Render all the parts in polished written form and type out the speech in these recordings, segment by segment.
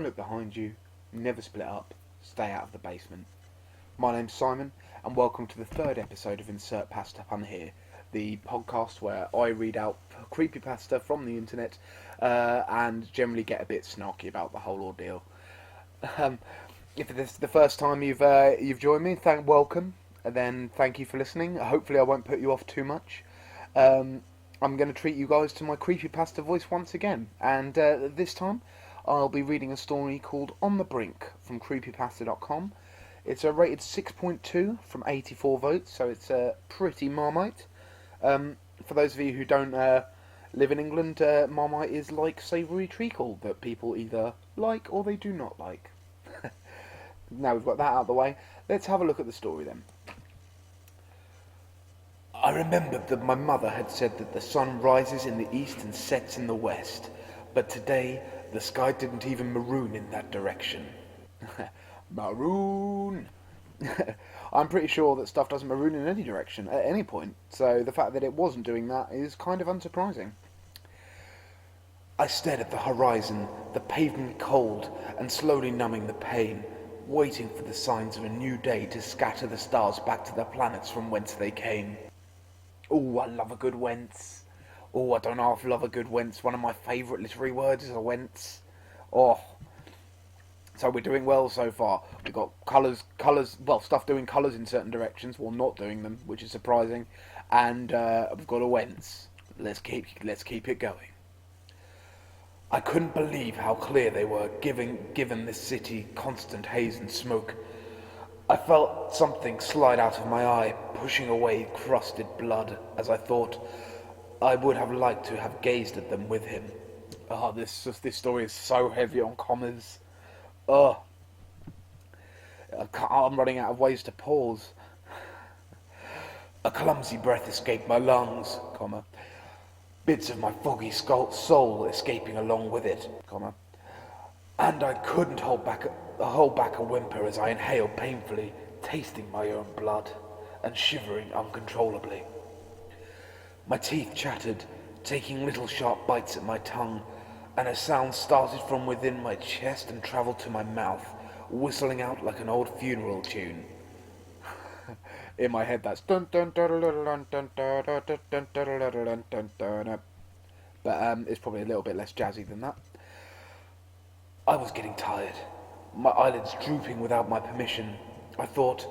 Don't look behind you, never split up, stay out of the basement. My name's Simon, and welcome to the third episode of Insert Pasta Pun Here, the podcast where I read out creepypasta from the internet and generally get a bit snarky about the whole ordeal. Um, if this is the first time you've joined me, welcome, and then thank you for listening. Hopefully I won't put you off too much. I'm going to treat you guys to my creepypasta voice once again, and this time I'll be reading a story called On the Brink from creepypasta.com. It's rated 6.2 from 84 votes, so it's pretty Marmite. For those of you who don't live in England, Marmite is like savoury treacle that people either like or they do not like. Now we've got that out of the way, let's have a look at the story then. I remembered that my mother had said that the sun rises in the east and sets in the west, but today the sky didn't even maroon in that direction. Maroon! I'm pretty sure that stuff doesn't maroon in any direction at any point, so the fact that it wasn't doing that is kind of unsurprising. I stared at the horizon, the pavement cold and slowly numbing the pain, waiting for the signs of a new day to scatter the stars back to the planets from whence they came. Oh, I love a good whence. Oh, I don't half love a good whence. One of my favourite literary words is a whence. Oh. So we're doing well so far. We've got stuff doing colours in certain directions, well not doing them, which is surprising. And we've got a whence. Let's keep it going. I couldn't believe how clear they were, given this city constant haze and smoke. I felt something slide out of my eye, pushing away crusted blood, as I thought I would have liked to have gazed at them with him. Oh, this story is so heavy on commas. Oh, I'm running out of ways to pause. A clumsy breath escaped my lungs, comma, bits of my foggy soul escaping along with it, comma, and I couldn't hold back a whimper as I inhaled painfully, tasting my own blood and shivering uncontrollably. My teeth chattered, taking little sharp bites at my tongue, and a sound started from within my chest and travelled to my mouth, whistling out like an old funeral tune. In my head that's dun dun dun dun dun dun dun dun dun dun dun, but it's probably a little bit less jazzy than that. I was getting tired, my eyelids drooping without my permission. I thought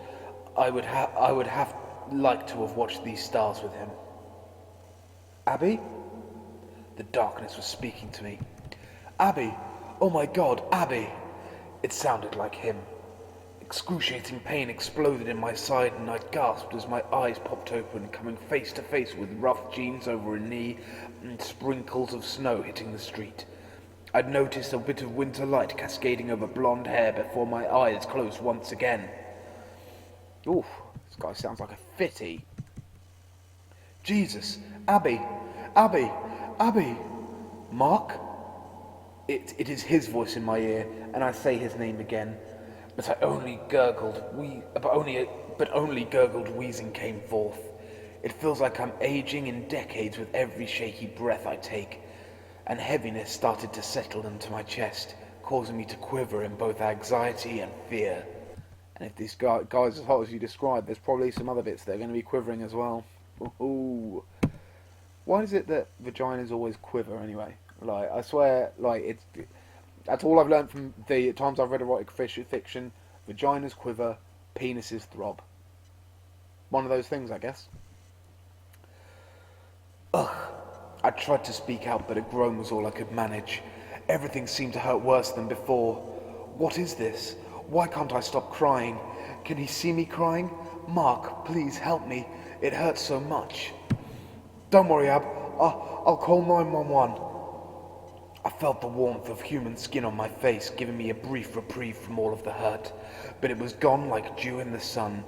I would have liked to have watched these stars with him. Abby? The darkness was speaking to me. Abby! Oh my God, Abby! It sounded like him. Excruciating pain exploded in my side and I gasped as my eyes popped open, coming face to face with rough jeans over a knee and sprinkles of snow hitting the street. I'd noticed a bit of winter light cascading over blonde hair before my eyes closed once again. Oof, this guy sounds like a fitty. Jesus! Abby! Abby! Abby! Mark? It is his voice in my ear, and I say his name again, but only gurgled wheezing came forth. It feels like I'm aging in decades with every shaky breath I take, and heaviness started to settle into my chest, causing me to quiver in both anxiety and fear. And if this guy's as hot as you described, there's probably some other bits that are going to be quivering as well. Ooh. Why is it that vaginas always quiver anyway? Like, I swear, like, that's all I've learned from the times I've read erotic fiction. Vaginas quiver, penises throb. One of those things, I guess. Ugh. I tried to speak out, but a groan was all I could manage. Everything seemed to hurt worse than before. What is this? Why can't I stop crying? Can he see me crying? Mark, please help me. It hurts so much. Don't worry, Ab. I'll call 911. I felt the warmth of human skin on my face, giving me a brief reprieve from all of the hurt, but it was gone like dew in the sun.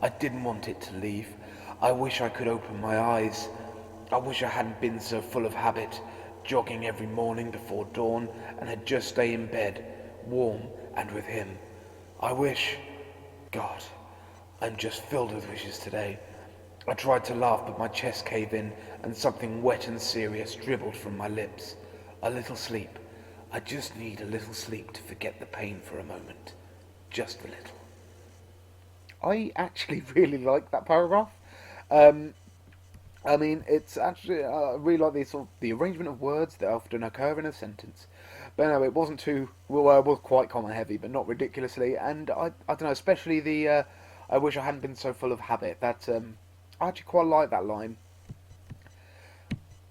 I didn't want it to leave. I wish I could open my eyes. I wish I hadn't been so full of habit, jogging every morning before dawn, and had just stayed in bed, warm and with him. I wish... God, I'm just filled with wishes today. I tried to laugh, but my chest caved in, and something wet and serious dribbled from my lips. A little sleep, I just need a little sleep to forget the pain for a moment. Just a little. I actually really like that paragraph. Um, I mean, it's actually I really like the arrangement of words that often occur in a sentence. But no, it wasn't too well. It was quite comma heavy, but not ridiculously. And I don't know, especially the I wish I hadn't been so full of habit. That I actually quite like that line.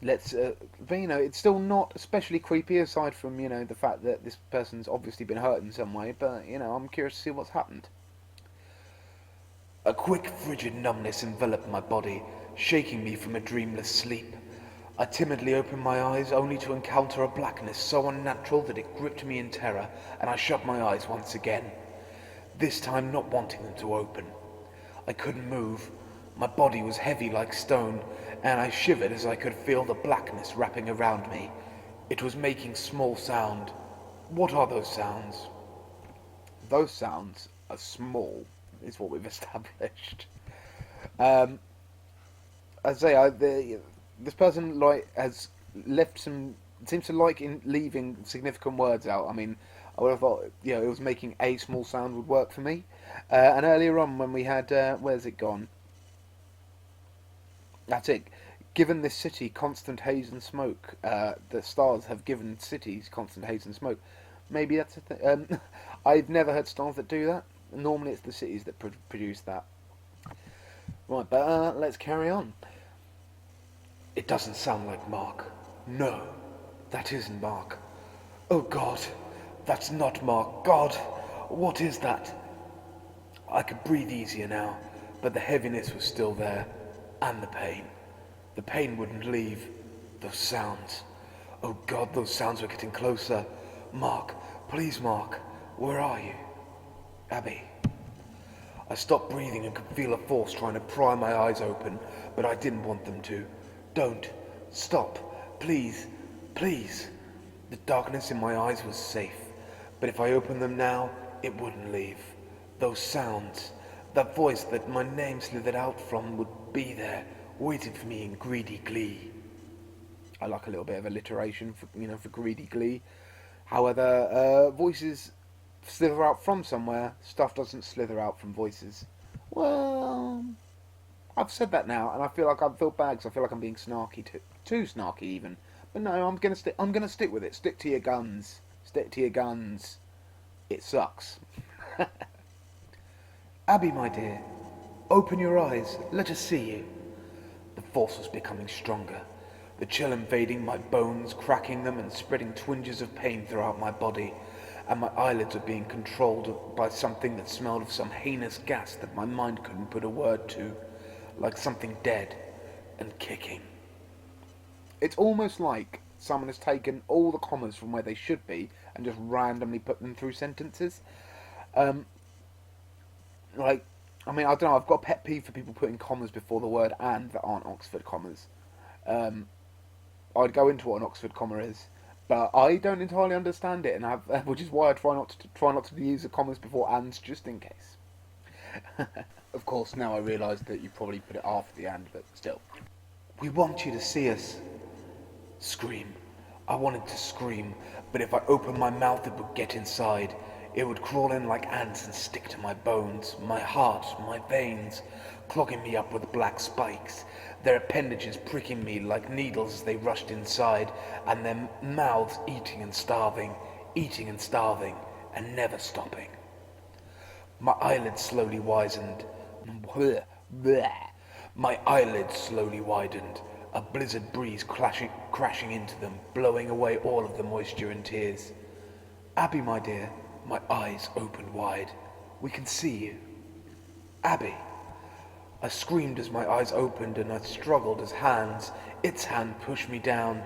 But it's still not especially creepy aside from the fact that this person's obviously been hurt in some way. But I'm curious to see what's happened. A quick, frigid numbness enveloped my body, shaking me from a dreamless sleep. I timidly opened my eyes, only to encounter a blackness so unnatural that it gripped me in terror, and I shut my eyes once again, this time not wanting them to open. I couldn't move. My body was heavy like stone, and I shivered as I could feel the blackness wrapping around me. It was making small sound. What are those sounds? Those sounds are small, is what we've established. Um, I say, this person has left some. Seems to like in leaving significant words out. I mean, I would have thought it was making a small sound would work for me. And earlier on when we had where's it gone? That's it. Given this city constant haze and smoke, the stars have given cities constant haze and smoke. Maybe that's a thing. I've never heard stars that do that. Normally it's the cities that produce that. Right, but let's carry on. It doesn't sound like Mark. No, that isn't Mark. Oh God, that's not Mark. God, what is that? I could breathe easier now, but the heaviness was still there, and the pain. The pain wouldn't leave. Those sounds. Oh God, those sounds were getting closer. Mark, please Mark, where are you? Abby. I stopped breathing and could feel a force trying to pry my eyes open, but I didn't want them to. Don't. Stop. Please. Please. The darkness in my eyes was safe, but if I opened them now, it wouldn't leave. Those sounds, that voice that my name slithered out from would be there, waiting for me in greedy glee. I like a little bit of alliteration for greedy glee. However, voices slither out from somewhere. Stuff doesn't slither out from voices. Well, I've said that now, and I feel bad because I feel like I'm being snarky too snarky even. But no, I'm gonna stick with it. Stick to your guns. Stick to your guns. It sucks. Abby, my dear, open your eyes. Let us see you. The force was becoming stronger. The chill invading my bones, cracking them and spreading twinges of pain throughout my body, and my eyelids were being controlled by something that smelled of some heinous gas that my mind couldn't put a word to, like something dead and kicking. It's almost like someone has taken all the commas from where they should be and just randomly put them through sentences. I mean, I don't know, I've got a pet peeve for people putting commas before the word and that aren't Oxford commas. I'd go into what an Oxford comma is, but I don't entirely understand it, which is why I try not to use the commas before ands just in case. Of course, now I realise that you probably put it after the and, but still. We want you to see us. Scream. I wanted to scream, but if I opened my mouth, it would get inside. It would crawl in like ants and stick to my bones, my heart, my veins, clogging me up with black spikes, their appendages pricking me like needles as they rushed inside, and their mouths eating and starving, and never stopping. My eyelids slowly widened. My eyelids slowly widened, a blizzard breeze crashing into them, blowing away all of the moisture and tears. Abby, my dear, my eyes opened wide. We can see you. Abby. I screamed as my eyes opened, and I struggled as its hand pushed me down.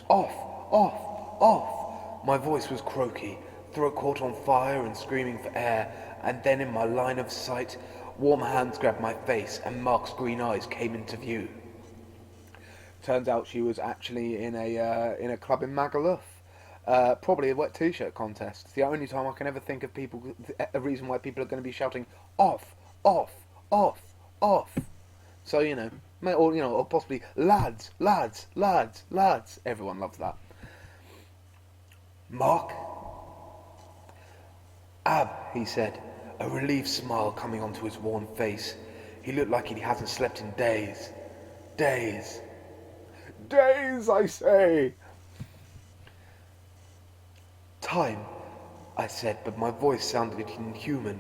Off, off, off. My voice was croaky, throat caught on fire and screaming for air, and then in my line of sight, warm hands grabbed my face and Mark's green eyes came into view. Turns out she was actually in a club in Magaluf. Probably a wet t-shirt contest. It's the only time I can ever think of a reason why people are going to be shouting off, off, off, off. So or possibly lads, lads, lads, lads. Everyone loves that. Mark? Ab, he said, a relieved smile coming onto his worn face. He looked like he hasn't slept in days. Days. Days, I say! Time, I said, but my voice sounded inhuman,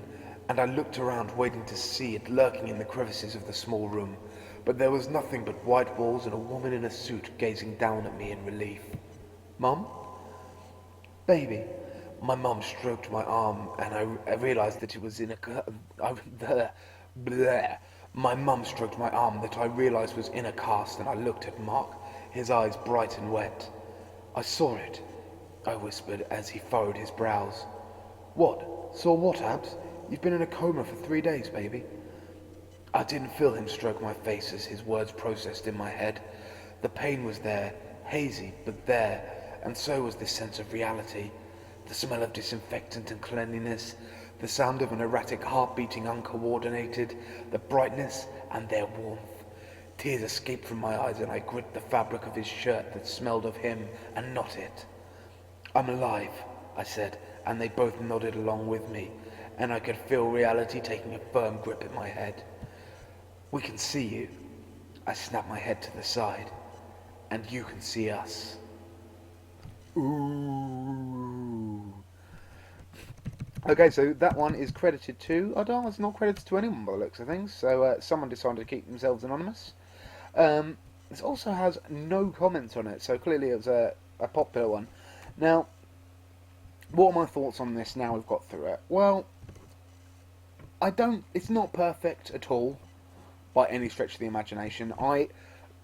and I looked around waiting to see it lurking in the crevices of the small room, but there was nothing but white walls and a woman in a suit gazing down at me in relief. Mum? Baby. My mum stroked my arm, and I realized that it was in a... Bleh. My mum stroked my arm that I realized was in a cast, and I looked at Mark, his eyes bright and wet. I saw it, I whispered as he furrowed his brows. What? Saw what, Abs? You've been in a coma for 3 days, baby. I didn't feel him stroke my face as his words processed in my head. The pain was there, hazy, but there, and so was this sense of reality. The smell of disinfectant and cleanliness, the sound of an erratic heart beating uncoordinated, the brightness and their warmth. Tears escaped from my eyes and I gripped the fabric of his shirt that smelled of him and not it. I'm alive, I said, and they both nodded along with me, and I could feel reality taking a firm grip at my head. We can see you. I snapped my head to the side, and you can see us. Ooh. Okay, so that one is credited to... I don't know, it's not credited to anyone by the looks of things, so someone decided to keep themselves anonymous. This also has no comments on it, so clearly it was a popular one. Now, what are my thoughts on this now we've got through it? Well, it's not perfect at all, by any stretch of the imagination.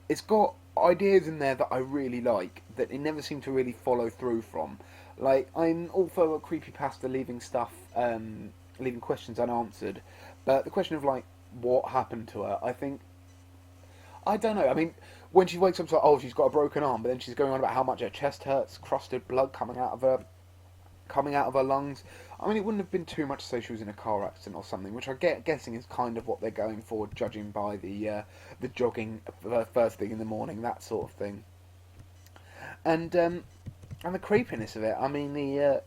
It's got ideas in there that I really like, that it never seemed to really follow through from. Like, I'm all for a creepypasta leaving questions unanswered, but the question of, like, what happened to her, I don't know, I mean, when she wakes up, it's like, oh, she's got a broken arm, but then she's going on about how much her chest hurts, crusted blood coming out of her lungs. I mean, it wouldn't have been too much to say she was in a car accident or something, which guessing is kind of what they're going for, judging by the jogging first thing in the morning, that sort of thing. And the creepiness of it. I mean, the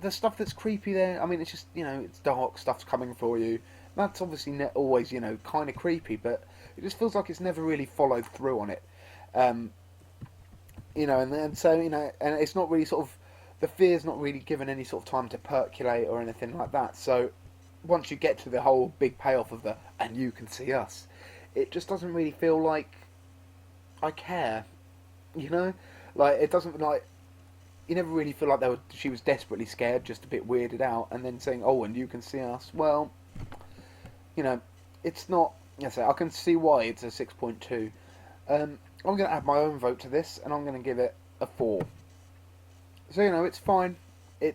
stuff that's creepy there. I mean, it's just, it's dark, stuff's coming for you. That's obviously always, kind of creepy, but it just feels like it's never really followed through on it. And so, and it's not really sort of, the fear's not really given any sort of time to percolate or anything like that. So once you get to the whole big payoff of and you can see us, it just doesn't really feel like I care, Like, it doesn't, like, you never really feel like she was desperately scared, just a bit weirded out, and then saying, oh, and you can see us. Well, it's not, I can see why it's a 6.2. I'm going to add my own vote to this, and I'm going to give it a 4. So, it's fine. I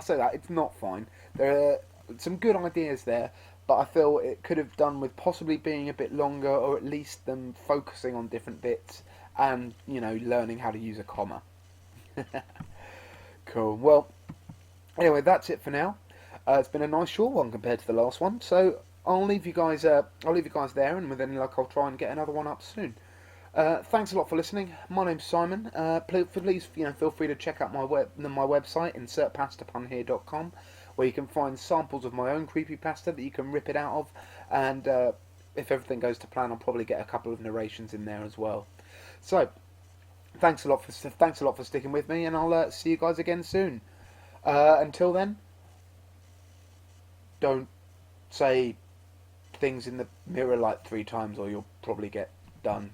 say that, it's not fine. There are some good ideas there, but I feel it could have done with possibly being a bit longer, or at least them focusing on different bits, and, learning how to use a comma. Cool. Well, anyway, that's it for now. It's been a nice short one compared to the last one, so I'll leave you guys there, and with any luck, I'll try and get another one up soon. Thanks a lot for listening. My name's Simon. Please, feel free to check out my website, insertpastapunhere.com, where you can find samples of my own creepypasta that you can rip it out of, and if everything goes to plan, I'll probably get a couple of narrations in there as well. So, thanks a lot for sticking with me, and I'll see you guys again soon. Until then, don't say things in the mirror like 3 times, or you'll probably get done.